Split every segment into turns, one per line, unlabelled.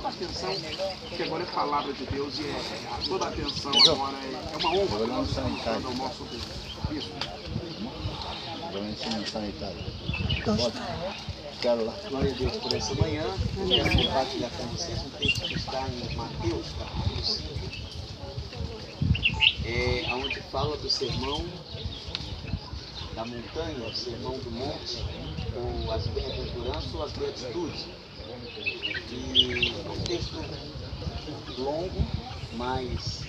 toda a atenção, porque agora é palavra de Deus e toda a atenção agora é uma honra que nós estamos dando ao nosso bispo. Glória a Deus por essa manhã. Eu quero compartilhar com vocês um texto que está em Mateus, capítulo 5, onde fala do sermão da montanha, o sermão do monte, ou as bem-aventuranças ou as beatitudes. E é um texto longo, mas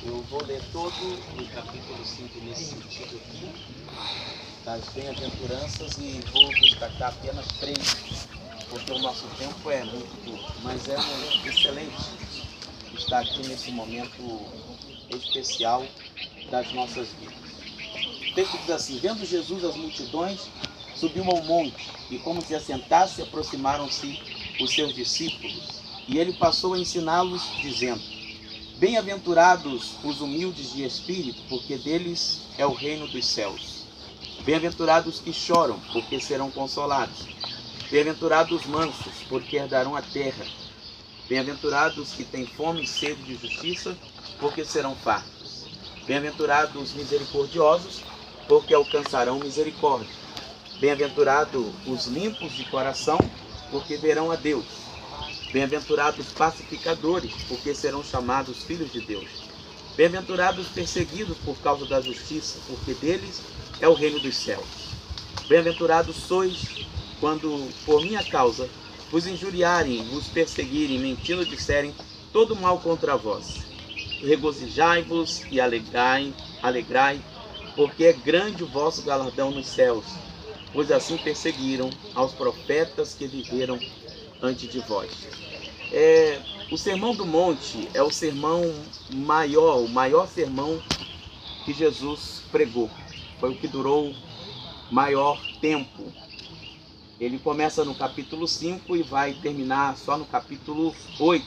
eu vou ler todo o capítulo 5 nesse sentido aqui, das bem-aventuranças, e vou destacar apenas 3, porque o nosso tempo é muito curto, mas é excelente estar aqui nesse momento especial das nossas vidas. O texto diz assim: vendo Jesus as multidões, subiu ao monte, e como se assentasse, aproximaram-se os seus discípulos, e ele passou a ensiná-los, dizendo: bem-aventurados os humildes de espírito, porque deles é o reino dos céus. Bem-aventurados que choram, porque serão consolados. Bem-aventurados os mansos, porque herdarão a terra. Bem-aventurados que têm fome e sede de justiça, porque serão fartos. Bem-aventurados os misericordiosos, porque alcançarão misericórdia. Bem-aventurados os limpos de coração, porque verão a Deus. Bem-aventurados os pacificadores, porque serão chamados filhos de Deus. Bem-aventurados os perseguidos por causa da justiça, porque deles é o reino dos céus. Bem-aventurados sois quando, por minha causa, vos injuriarem, vos perseguirem, mentindo, disserem todo mal contra vós. Regozijai-vos e alegrai, porque é grande o vosso galardão nos céus, pois assim perseguiram aos profetas que viveram antes de vós. O Sermão do Monte é o sermão maior, o maior sermão que Jesus pregou. Foi o que durou maior tempo. Ele começa no capítulo 5 e vai terminar só no capítulo 8.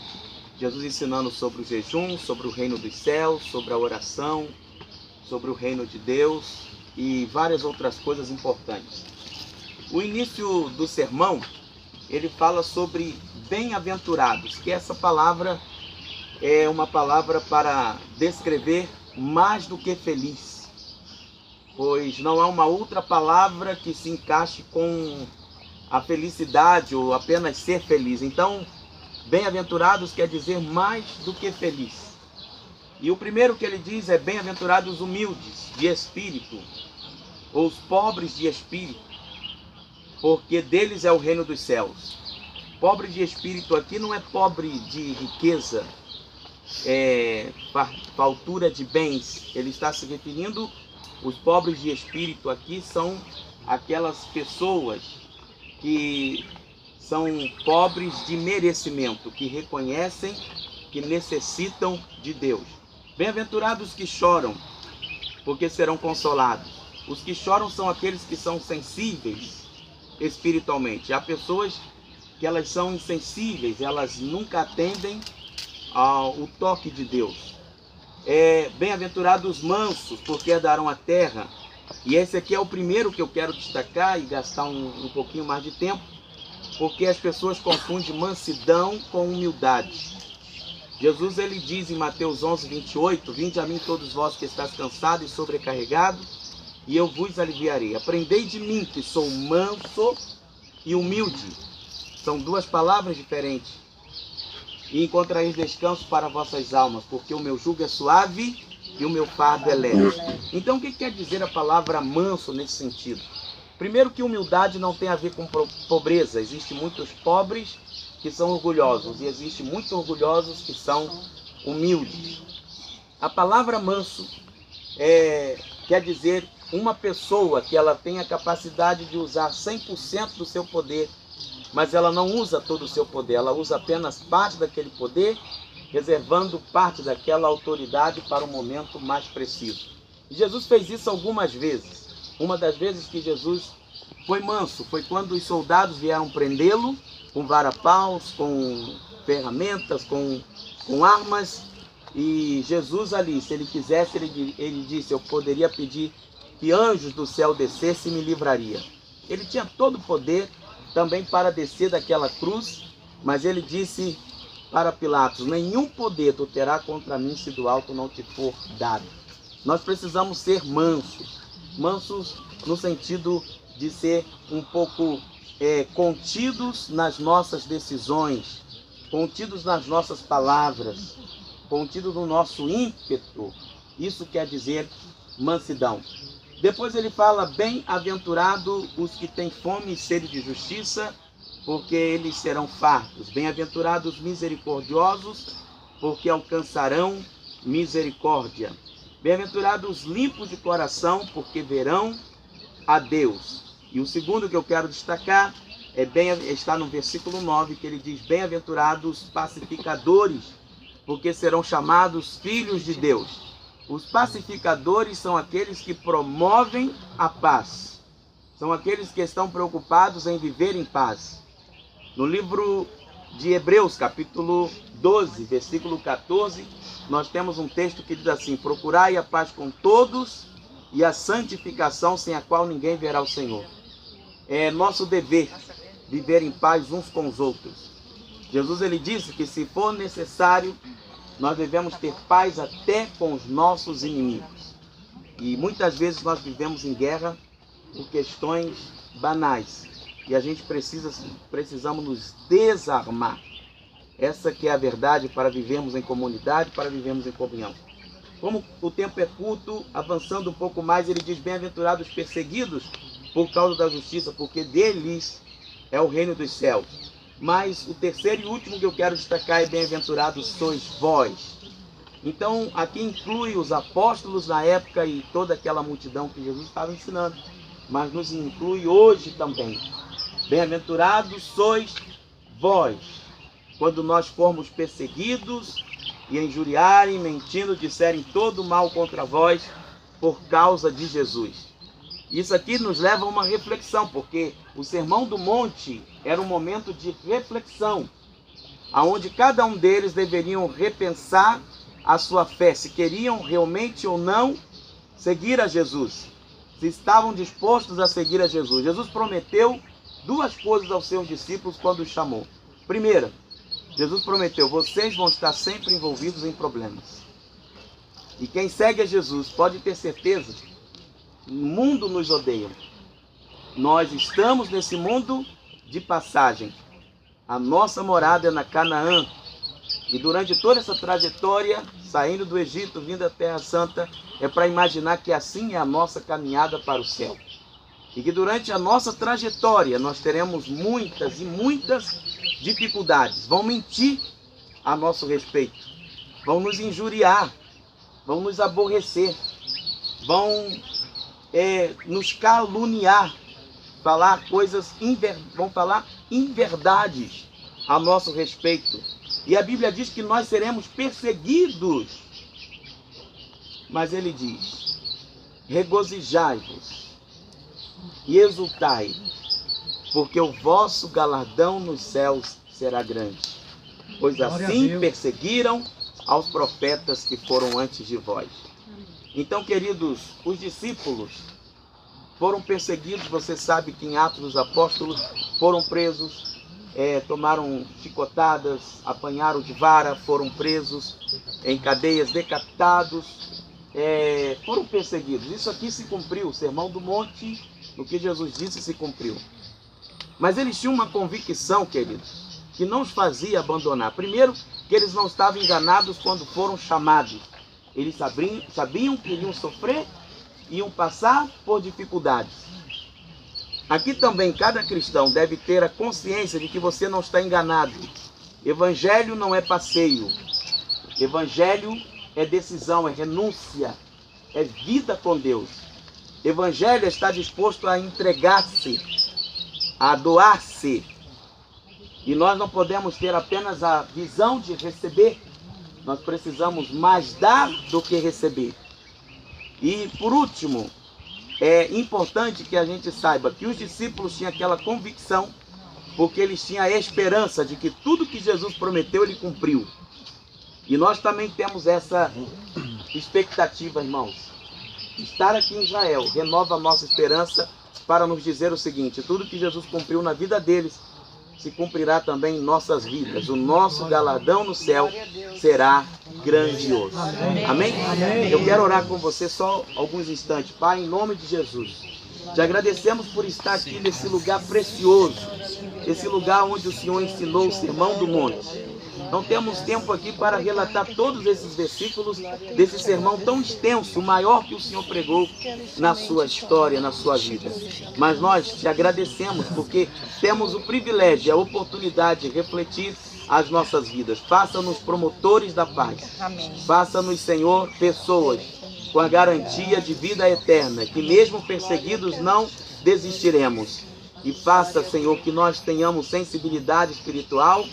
Jesus ensinando sobre o jejum, sobre o reino dos céus, sobre a oração, sobre o reino de Deus e várias outras coisas importantes. O início do sermão, ele fala sobre bem-aventurados, que essa palavra é uma palavra para descrever mais do que feliz, pois não há uma outra palavra que se encaixe com a felicidade ou apenas ser feliz. Então, bem-aventurados quer dizer mais do que feliz. E o primeiro que ele diz é bem-aventurados os humildes de espírito, ou os pobres de espírito, porque deles é o reino dos céus. Pobre de espírito aqui não é pobre de riqueza, faltura de bens. Ele está se referindo, os pobres de espírito aqui são aquelas pessoas que são pobres de merecimento, que reconhecem que necessitam de Deus. Bem-aventurados que choram, porque serão consolados. Os que choram são aqueles que são sensíveis espiritualmente. Há pessoas que elas são insensíveis, elas nunca atendem ao toque de Deus. Bem-aventurados os mansos, porque herdarão a terra. E esse aqui é o primeiro que eu quero destacar e gastar um pouquinho mais de tempo, porque as pessoas confundem mansidão com humildade. Jesus ele diz em Mateus 11, 28, vinde a mim todos vós que estáis cansados e sobrecarregados, e eu vos aliviarei. Aprendei de mim, que sou manso e humilde. São duas palavras diferentes. E encontrareis descanso para vossas almas, porque o meu jugo é suave e o meu fardo é leve. Então o que quer dizer a palavra manso nesse sentido? Primeiro que humildade não tem a ver com pobreza. Existem muitos pobres que são orgulhosos e existem muitos orgulhosos que são humildes. A palavra manso quer dizer uma pessoa que ela tem a capacidade de usar 100% do seu poder, mas ela não usa todo o seu poder, ela usa apenas parte daquele poder, reservando parte daquela autoridade para um momento mais preciso. E Jesus fez isso algumas vezes. Uma das vezes que Jesus foi manso foi quando os soldados vieram prendê-lo com vara-paus, com ferramentas, com armas. E Jesus ali, se ele quisesse, ele disse, eu poderia pedir que anjos do céu descessem e me livraria. Ele tinha todo o poder também para descer daquela cruz Mas ele disse para Pilatos: nenhum poder tu terá contra mim se do alto não te for dado. Nós precisamos ser mansos. Mansos no sentido de ser um pouco contidos nas nossas decisões, contidos nas nossas palavras, contidos no nosso ímpeto. Isso quer dizer mansidão. Depois ele fala: bem-aventurado os que têm fome e sede de justiça, porque eles serão fartos. Bem-aventurados os misericordiosos, porque alcançarão misericórdia. Bem-aventurados os limpos de coração, porque verão a Deus. E o segundo que eu quero destacar está no versículo 9, que ele diz: bem-aventurados os pacificadores, porque serão chamados filhos de Deus. Os pacificadores são aqueles que promovem a paz. São aqueles que estão preocupados em viver em paz. No livro de Hebreus, capítulo 12, versículo 14, nós temos um texto que diz assim: procurai a paz com todos e a santificação, sem a qual ninguém verá o Senhor. É nosso dever viver em paz uns com os outros. Jesus ele disse que se for necessário, nós devemos ter paz até com os nossos inimigos. E muitas vezes nós vivemos em guerra por questões banais. E a gente precisamos nos desarmar. Essa que é a verdade para vivermos em comunidade, para vivermos em comunhão. Como o tempo é curto, avançando um pouco mais, ele diz: bem-aventurados os perseguidos por causa da justiça, porque deles é o reino dos céus. Mas o terceiro e último que eu quero destacar é: bem-aventurados sois vós. Então, aqui inclui os apóstolos na época e toda aquela multidão que Jesus estava ensinando, mas nos inclui hoje também. Bem-aventurados sois vós, quando nós formos perseguidos e injuriarem, mentindo, disserem todo mal contra vós por causa de Jesus. Isso aqui nos leva a uma reflexão, porque o Sermão do Monte era um momento de reflexão, onde cada um deles deveriam repensar a sua fé, se queriam realmente ou não seguir a Jesus, se estavam dispostos a seguir a Jesus. Jesus prometeu duas coisas aos seus discípulos quando os chamou. Primeira, Jesus prometeu: vocês vão estar sempre envolvidos em problemas. E quem segue a Jesus pode ter certeza, o mundo nos odeia. Nós estamos nesse mundo de passagem. A nossa morada é na Canaã. E durante toda essa trajetória, saindo do Egito, vindo à Terra Santa, é para imaginar que assim é a nossa caminhada para o céu. E que durante a nossa trajetória nós teremos muitas e muitas dificuldades. Vão mentir a nosso respeito, vão nos injuriar, vão nos aborrecer, vão nos caluniar, vão falar inverdades a nosso respeito. E a Bíblia diz que nós seremos perseguidos. Mas ele diz: regozijai-vos e exultai, porque o vosso galardão nos céus será grande. Pois assim perseguiram aos profetas que foram antes de vós. Então, queridos, os discípulos foram perseguidos. Você sabe que em Atos dos Apóstolos foram presos, tomaram chicotadas, apanharam de vara, foram presos em cadeias, decapitados, foram perseguidos. Isso aqui se cumpriu, o Sermão do Monte, o que Jesus disse se cumpriu. Mas eles tinham uma convicção, queridos, que não os fazia abandonar. Primeiro, que eles não estavam enganados quando foram chamados. Eles sabiam que iriam sofrer, iam passar por dificuldades. Aqui também cada cristão deve ter a consciência de que você não está enganado. Evangelho não é passeio. Evangelho é decisão, é renúncia, é vida com Deus. Evangelho é estar disposto a entregar-se, a doar-se. E nós não podemos ter apenas a visão de receber. Nós precisamos mais dar do que receber. E por último, é importante que a gente saiba que os discípulos tinham aquela convicção, porque eles tinham a esperança de que tudo que Jesus prometeu, ele cumpriu. E nós também temos essa expectativa, irmãos. Estar aqui em Israel renova a nossa esperança para nos dizer o seguinte: tudo que Jesus cumpriu na vida deles, se cumprirá também em nossas vidas. O nosso galardão no céu será grandioso. Amém? Eu quero orar com você só alguns instantes. Pai, em nome de Jesus, te agradecemos por estar aqui nesse lugar precioso, esse lugar onde o Senhor ensinou o Sermão do Monte. Não temos tempo aqui para relatar todos esses versículos desse sermão tão extenso, o maior que o Senhor pregou na sua história, na sua vida. Mas nós te agradecemos porque temos o privilégio e a oportunidade de refletir as nossas vidas. Faça-nos promotores da paz. Faça-nos, Senhor, pessoas com a garantia de vida eterna, que mesmo perseguidos não desistiremos. E faça, Senhor, que nós tenhamos sensibilidade espiritual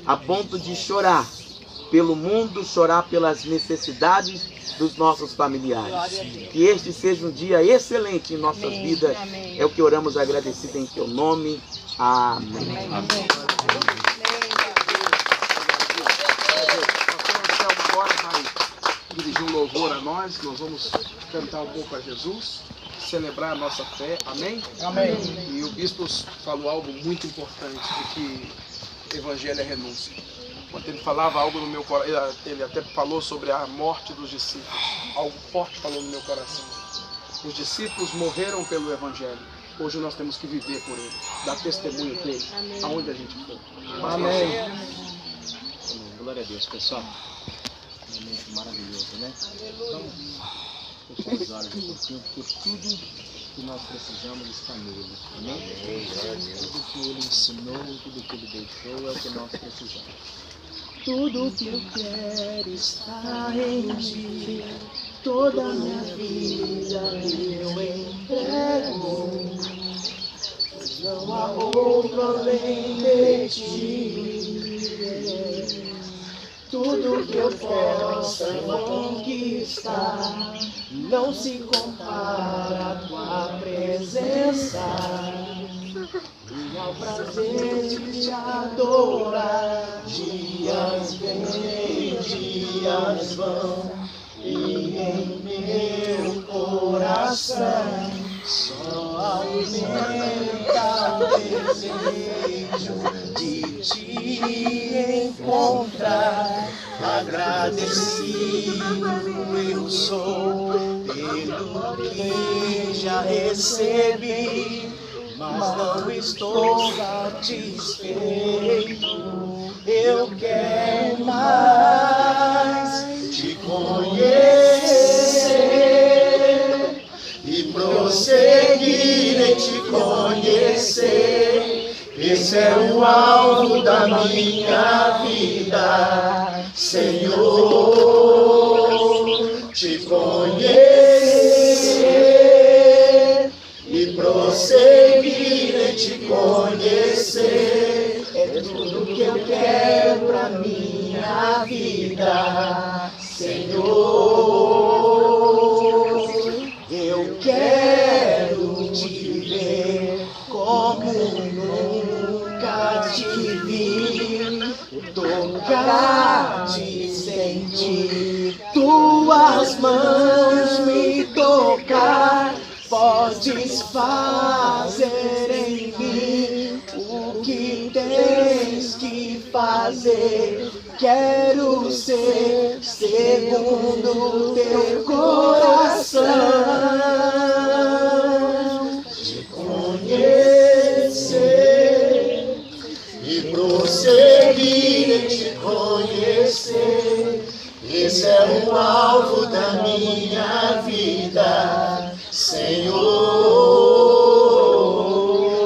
a ponto de chorar pelo mundo, chorar pelas necessidades dos nossos familiares. Que este seja um dia excelente em nossas vidas. É o que oramos agradecido em teu nome. Amém.
Agora vai dirigir um louvor a nós. Nós vamos cantar um pouco a Jesus, celebrar a nossa fé. Amém? Amém. E o bispo falou algo muito importante, de que Evangelho é renúncia. Quando ele falava algo no meu coração, ele até falou sobre a morte dos discípulos. Algo forte falou no meu coração. Os discípulos morreram pelo Evangelho. Hoje nós temos que viver por ele, dar testemunho dele, aonde a gente for. Amém.
Amém. Glória a Deus, pessoal. Um momento maravilhoso, né? Então, fechar os olhos um pouquinho, porque tudo que nós precisamos está nele. Amém? Tudo que ele ensinou, tudo que ele deixou é o que nós precisamos.
Tudo que eu quero está em ti, toda a minha vida eu entrego, não há outro além de ti. Tudo que eu possa conquistar não se compara com a presença e ao prazer de te adorar. Dias vêm, dias vão, e em meu coração só aumenta o desejo de te encontrar. Agradecido eu sou pelo que já recebi, mas não estou satisfeito. Eu quero mais te conhecer e prosseguir em te conhecer. Esse é o alvo da minha vida, Senhor, te conhecer e prosseguir em te conhecer. É tudo que eu quero pra minha vida, Senhor. Eu quero te ver como nunca te vi, tocar, te sentir, tuas mãos me tocar. Podes fazer em mim o que tens que fazer. Quero ser segundo teu coração, te conhecer e prosseguir em te conhecer. Esse é o alvo da minha vida, Senhor,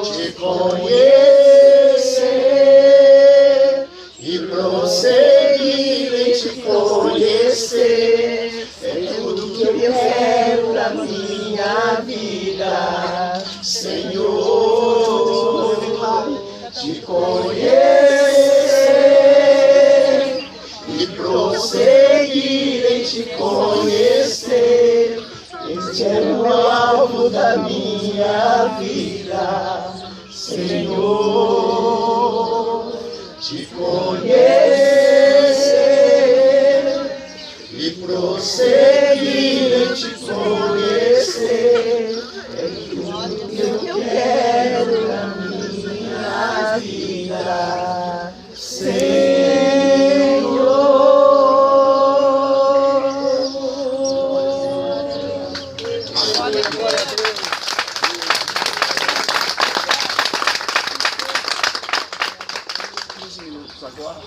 te conhecer e prosseguir em te conhecer. É tudo que eu quero pra minha vida, Senhor, te conhecer e prosseguir em te conhecer. Este é o alvo da minha vida, Senhor, te conhecer e prosseguir em te conhecer. É tudo que eu quero na minha vida,
15 minutos agora.